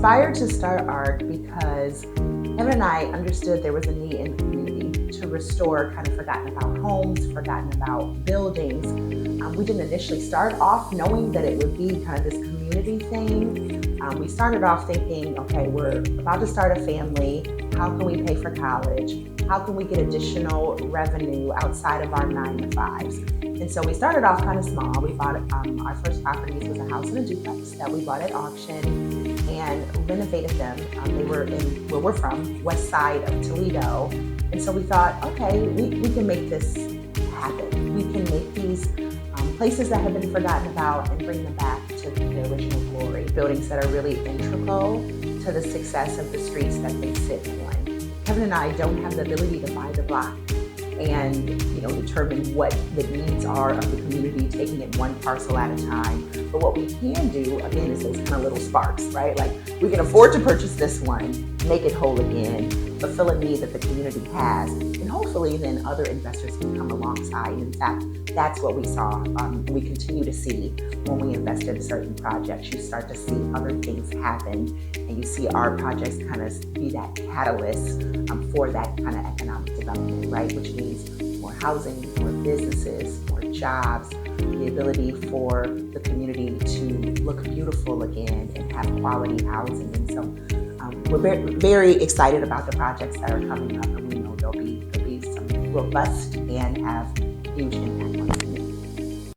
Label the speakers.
Speaker 1: inspired to start ARC because Kevin and I understood there was a need in the community to restore kind of forgotten about homes, forgotten about buildings. We didn't initially start off knowing that it would be kind of this community thing. We started off thinking, okay, we're about to start a family. How can we pay for college? How can we get additional revenue outside of our 9-to-5s? And so we started off kind of small. We bought our first properties was a house and a duplex that we bought at auction and renovated them. They were in where we're from, west side of Toledo. And so we thought, okay, we can make this happen. We can make these places that have been forgotten about and bring them back to their original glory. Buildings that are really integral to the success of the streets that they sit on. Kevin and I don't have the ability to buy the block and determine what the needs are of the community, taking it one parcel at a time. But what we can do, again, is those kind of little sparks, right? Like we can afford to purchase this one, make it whole again, fulfill a need that the community has, and hopefully then other investors can come alongside. In fact, that's what we saw. We continue to see when we invest in certain projects. You start to see other things happen, and you see our projects kind of be that catalyst for that kind of economic development, right? Which means more housing, more businesses, more jobs, the ability for the community to look beautiful again and have quality housing. And so we're very excited about the projects that are coming up, and we know there'll be some robust and have huge impact on